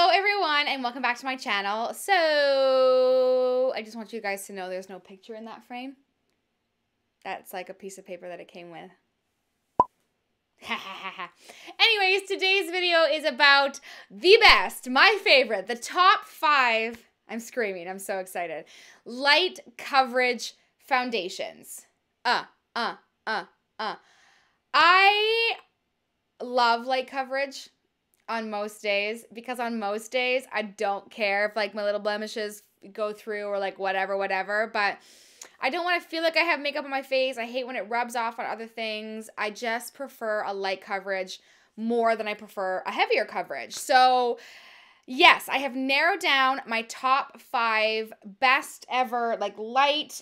Hello everyone and welcome back to my channel. So I just want you guys to know there's no picture in that frame. That's like a piece of paper that it came with. Anyways, today's video is about the best, my favorite, the top 5, I'm screaming, I'm so excited, light coverage foundations. I love light coverage on most days, because on most days I don't care if like my little blemishes go through or like whatever, but I don't want to feel like I have makeup on my face. I hate when it rubs off on other things. I just prefer a light coverage more than I prefer a heavier coverage. So yes, I have narrowed down my top 5 best ever like light,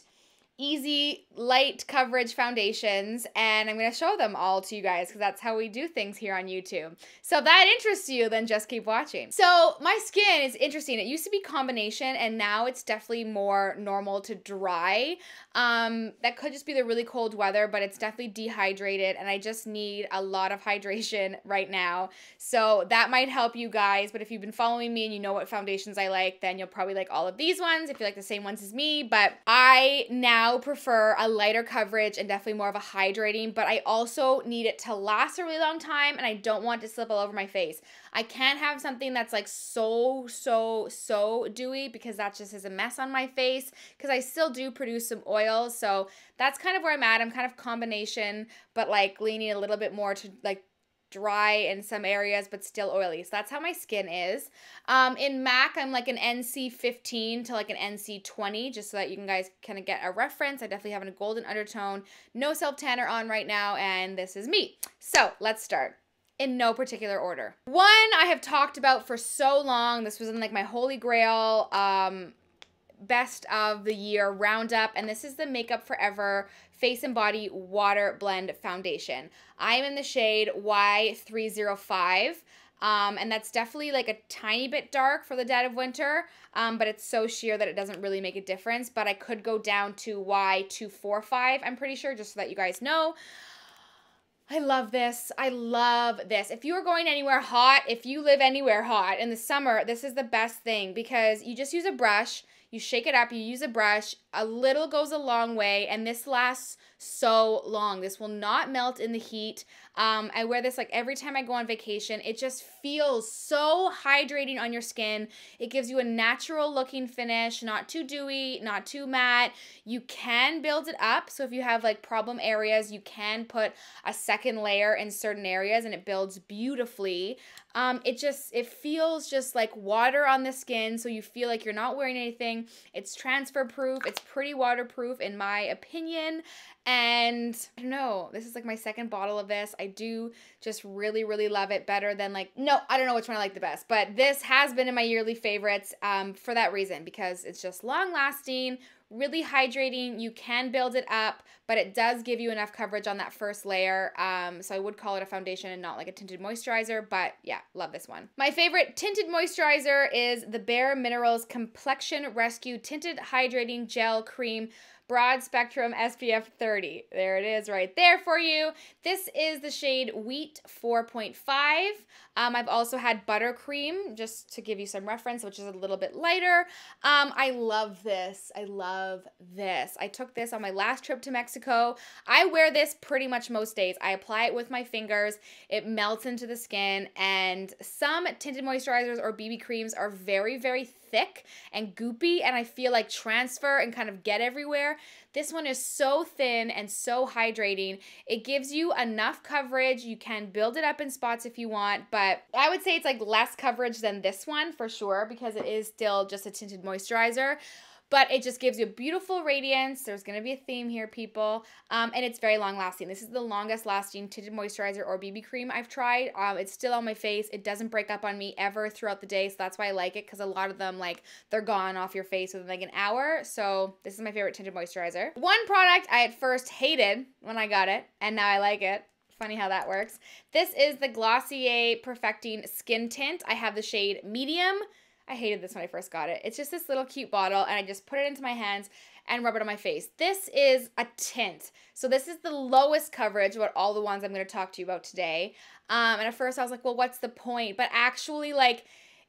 easy light coverage foundations, and I'm going to show them all to you guys because that's how we do things here on YouTube. So if that interests you, then just keep watching. So my skin is interesting. It used to be combination and now it's definitely more normal to dry. That could just be the really cold weather, but it's definitely dehydrated and I just need a lot of hydration right now. So that might help you guys, but if you've been following me and you know what foundations I like, then you'll probably like all of these ones if you like the same ones as me. But I now prefer a lighter coverage and definitely more of a hydrating, but I also need it to last a really long time and I don't want it to slip all over my face. I can't have something that's like so dewy because that just is a mess on my face, because I still do produce some oils. So that's kind of where I'm at. I'm kind of combination, but like leaning a little bit more to like dry in some areas but still oily. So that's how my skin is. In MAC, I'm like an NC 15 to like an NC 20, just so that you guys kind of get a reference. I definitely have a golden undertone, no self tanner on right now, and this is me. So let's start in no particular order. One I have talked about for so long. This was in like my holy grail best of the year roundup, and this is the Makeup Forever Face and Body Water Blend Foundation. I'm in the shade Y305, and that's definitely like a tiny bit dark for the dead of winter, but it's so sheer that it doesn't really make a difference, but I could go down to Y245, I'm pretty sure, just so that you guys know. I love this. I love this. If you are going anywhere hot, if you live anywhere hot in the summer, this is the best thing, because you just use a brush, you shake it up, you use a brush, a little goes a long way, and this lasts so long. This will not melt in the heat. I wear this like every time I go on vacation. It just feels so hydrating on your skin. It gives you a natural looking finish, not too dewy, not too matte. You can build it up. So if you have like problem areas, you can put a second layer in certain areas and it builds beautifully. It feels just like water on the skin, so you feel like you're not wearing anything. It's transfer proof. It's pretty waterproof in my opinion. And I don't know, this is like my second bottle of this. I do just really love it, better than like, no, I don't know which one I like the best, but this has been in my yearly favorites for that reason, because it's just long lasting, really hydrating. You can build it up, but it does give you enough coverage on that first layer. So I would call it a foundation and not like a tinted moisturizer, but yeah, love this one. My favorite tinted moisturizer is the Bare Minerals Complexion Rescue Tinted Hydrating Gel Cream Broad Spectrum SPF 30. There it is right there for you. This is the shade Wheat 4.5. I've also had Buttercream, just to give you some reference, which is a little bit lighter. I love this. I love this. I took this on my last trip to Mexico. I wear this pretty much most days. I apply it with my fingers. It melts into the skin, and some tinted moisturizers or BB creams are very thick and goopy, and I feel like transfer and kind of get everywhere. This one is so thin and so hydrating. It gives you enough coverage. You can build it up in spots if you want, but I would say it's like less coverage than this one for sure, because it is still just a tinted moisturizer. But it just gives you a beautiful radiance. There's going to be a theme here, people. And it's very long lasting. This is the longest lasting tinted moisturizer or BB cream I've tried. It's still on my face. It doesn't break up on me ever throughout the day. So that's why I like it, because a lot of them, like, they're gone off your face within like an hour. So this is my favorite tinted moisturizer. One product I at first hated when I got it, and now I like it. Funny how that works. This is the Glossier Perfecting Skin Tint. I have the shade Medium. I hated this when I first got it. It's just this little cute bottle, and I just put it into my hands and rub it on my face. This is a tint. So this is the lowest coverage about all the ones I'm going to talk to you about today. And at first I was like, well, what's the point? But actually, like,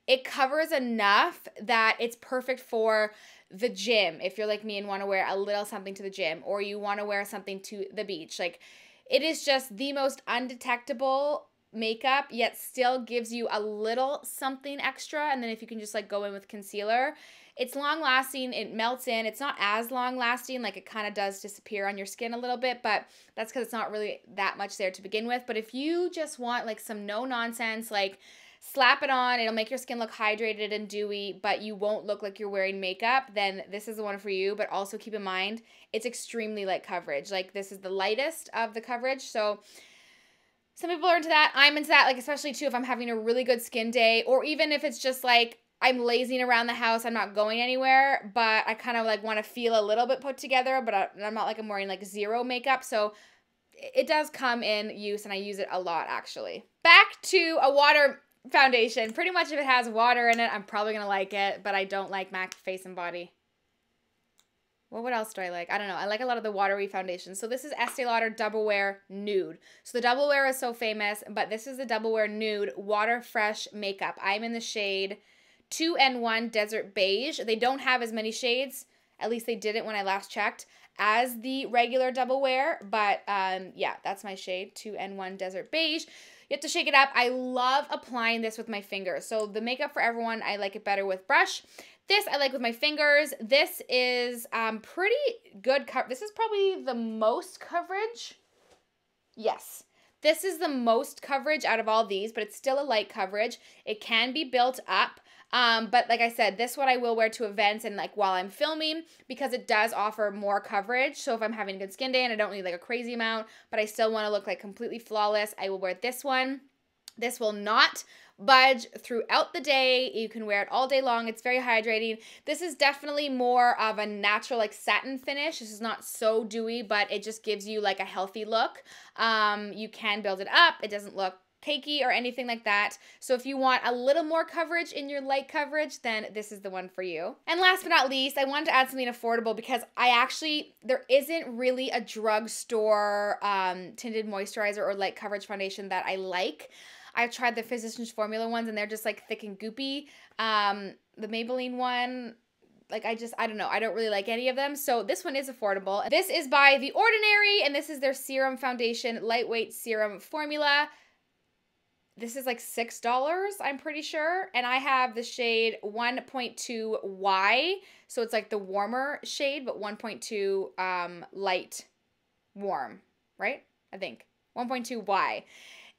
it covers enough that it's perfect for the gym if you're like me and want to wear a little something to the gym, or you want to wear something to the beach. Like, it is just the most undetectable makeup, yet still gives you a little something extra. And then if you can just like go in with concealer, it's long lasting, it melts in. It's not as long lasting, like it kind of does disappear on your skin a little bit, but that's because it's not really that much there to begin with. But if you just want like some no nonsense, like slap it on, it'll make your skin look hydrated and dewy, but you won't look like you're wearing makeup, then this is the one for you. But also keep in mind, it's extremely light coverage. Like, this is the lightest of the coverage, so some people are into that. I'm into that, like, especially too if I'm having a really good skin day, or even if it's just like I'm lazing around the house, I'm not going anywhere, but I kind of like want to feel a little bit put together, but I'm not like I'm wearing like zero makeup. So it does come in use, and I use it a lot actually. Back to a water foundation. Pretty much if it has water in it, I'm probably going to like it, but I don't like MAC Face and Body. Well, what else do I like? I don't know. I like a lot of the watery foundations. So this is Estee Lauder Double Wear Nude. So the Double Wear is so famous, but this is the Double Wear Nude Water Fresh Makeup. I'm in the shade 2N1 Desert Beige. They don't have as many shades, at least they didn't when I last checked, as the regular Double Wear, but yeah, that's my shade, 2N1 Desert Beige. You have to shake it up. I love applying this with my fingers. So the Makeup for Everyone, I like it better with brush. This I like with my fingers. This is pretty good. This is probably the most coverage. Yes. This is the most coverage out of all these, but it's still a light coverage. It can be built up. But like I said, this one I will wear to events and like while I'm filming, because it does offer more coverage. So if I'm having a good skin day and I don't need like a crazy amount, but I still want to look like completely flawless, I will wear this one. This will not budge throughout the day. You can wear it all day long. It's very hydrating. This is definitely more of a natural like satin finish. This is not so dewy, but it just gives you like a healthy look. You can build it up. It doesn't look cakey or anything like that. So if you want a little more coverage in your light coverage, then this is the one for you. And last but not least, I wanted to add something affordable because there isn't really a drugstore tinted moisturizer or light coverage foundation that I like. I've tried the Physicians Formula ones and they're just like thick and goopy. The Maybelline one, like I don't know. I don't really like any of them. So this one is affordable. This is by The Ordinary and this is their Serum Foundation Lightweight Serum Formula. This is like $6, I'm pretty sure. And I have the shade 1.2Y. So it's like the warmer shade, but 1.2 light warm, right? I think 1.2Y.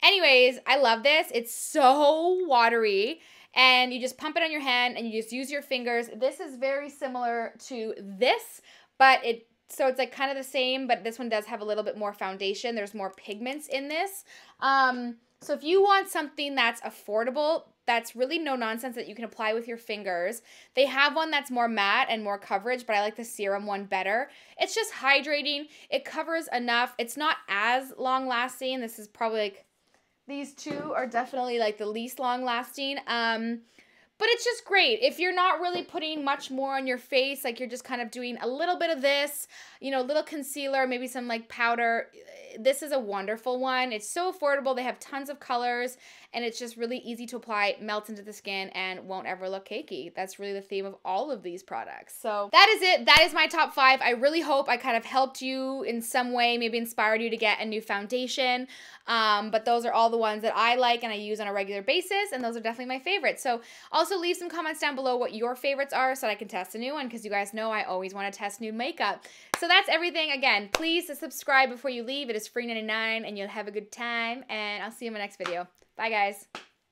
Anyways, I love this. It's so watery and you just pump it on your hand and you just use your fingers. This is very similar to this, but so it's like kind of the same, but this one does have a little bit more foundation. There's more pigments in this. So if you want something that's affordable, that's really no nonsense that you can apply with your fingers. They have one that's more matte and more coverage, but I like the Serum one better. It's just hydrating. It covers enough. It's not as long lasting. This is probably like, these two are definitely like the least long lasting. But it's just great. If you're not really putting much more on your face, like you're just kind of doing a little bit of this, you know, a little concealer, maybe some like powder, this is a wonderful one. It's so affordable. They have tons of colors and it's just really easy to apply, melts into the skin and won't ever look cakey. That's really the theme of all of these products. So that is it. That is my top 5. I really hope I kind of helped you in some way, maybe inspired you to get a new foundation. But those are all the ones that I like and I use on a regular basis, and those are definitely my favorites. So also leave some comments down below what your favorites are so that I can test a new one, because you guys know I always want to test new makeup. So that's everything. Again, please subscribe before you leave. It is free $99 and you'll have a good time, and I'll see you in my next video. Bye guys.